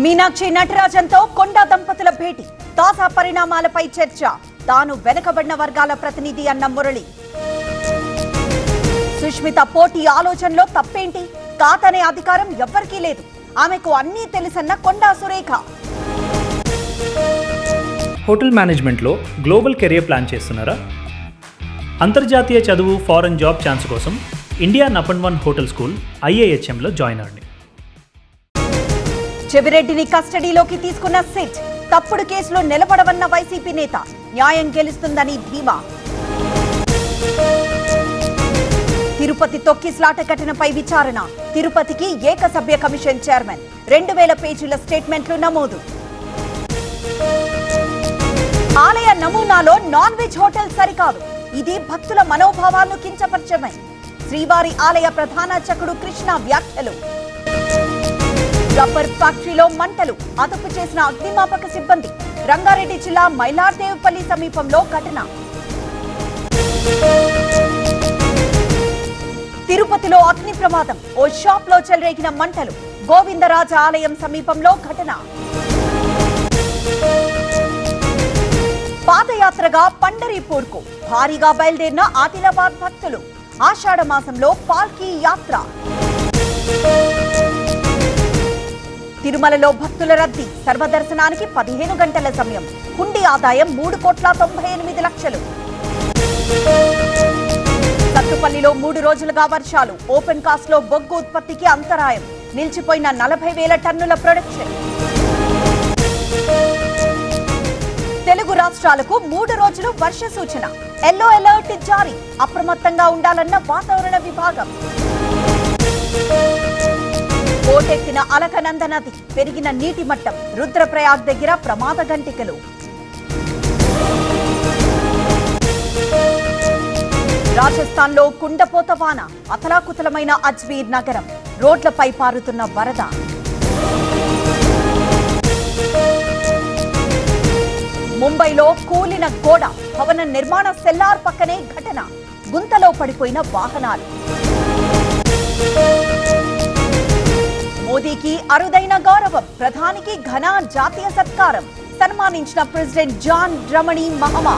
మీనాక్షి నటరాజన్తో కొండా దంపతుల భేటీ, తాజా పరిణామాలపై చర్చ. తాను వెనుకబడిన వర్గాల ప్రతినిధి అన్న మురళి. సుష్మిత పోటీ ఆలోచనలో తప్పేంటి? కాదనే అధికారం ఎవ్వరికీ లేదు, ఆమెకు అన్నీ తెలుసన్న కొండా సురేఖ. హోటల్ మేనేజ్మెంట్లో గ్లోబల్ కెరియర్ ప్లాన్ చేస్తున్నారా? అంతర్జాతీయ చదువు, ఫారెన్ జాబ్ ఛాన్స్ కోసం ఇండియా నంబర్ 1 హోటల్ స్కూల్ IIHMలో జాయిన్ అవ్వండి. చెవిరెడ్డిని కస్టడీలోకి తీసుకున్న సిట్, తప్పుడు కేసులో నిలబడవన్న వైసీపీ నేత. న్యాయం గెలుస్తుందని ధీమా. తిరుపతి తొక్కిస్లాట ఘటనపై విచారణ, తిరుపతికి ఏకసభ్య కమిషన్ చైర్మన్. 2000 పేజీల స్టేట్మెంట్లు నమోదు. ఆలయ నమూనాలో నాన్ వెజ్ హోటల్ సరికాదు, ఇది భక్తుల మనోభావాలను కించపరచమే. శ్రీవారి ఆలయ ప్రధాన అర్చకుడు కృష్ణ వ్యాఖ్యలు. రబ్బర్ ఫ్యాక్టరీలో మంటలు, అదుపు చేసిన అగ్నిమాపక సిబ్బంది. రంగారెడ్డి జిల్లా మైలార్దేవపల్లి సమీపంలో ఘటన. తిరుపతిలో అగ్ని ప్రమాదం, ఓ షాప్ లో చెలరేగిన మంటలు. గోవిందరాజ ఆలయం సమీపంలో ఘటన. పాదయాత్రగా పండరీపూర్కు భారీగా బయలుదేరిన ఆదిలాబాద్ భక్తులు. ఆషాఢ మాసంలో పాల్కీ యాత్ర. తిరుమలలో భక్తుల రద్దీ, సర్వదర్శనానికి 15 గంటల సమయం. హుండీ ఆదాయం 3,98,00,000. సత్తుపల్లిలో 3 రోజులుగా వర్షాలు, ఓపెన్ కాస్ట్ లో బొగ్గు ఉత్పత్తికి అంతరాయం. నిలిచిపోయిన 40,000 టన్నుల ప్రొడక్షన్. తెలుగు రాష్ట్రాలకు 3 రోజులు వర్ష సూచన, ఎల్లో అలర్ట్ జారీ. అప్రమత్తంగా ఉండాలన్న వాతావరణ విభాగం. పోటెత్తిన అలకనంద నది, పెరిగిన నీటి మట్టం. రుద్రప్రయాగ్ దగ్గర ప్రమాద గంటికలు. రాజస్థాన్ లో కుండపోత వాన, అతలాకుతలమైన అజ్మీర్ నగరం. రోడ్లపై పారుతున్న వరద. ముంబైలో కూలిన గోడ, భవన నిర్మాణ సెల్లార్ పక్కనే ఘటన. గుంతలో పడిపోయిన వాహనాలు. మోదీకి అరుదైన గౌరవం, ప్రధానికి ఘన జాతీయ సత్కారం. సన్మానించిన ప్రెసిడెంట్ జాన్ డ్రమనీ మహమా.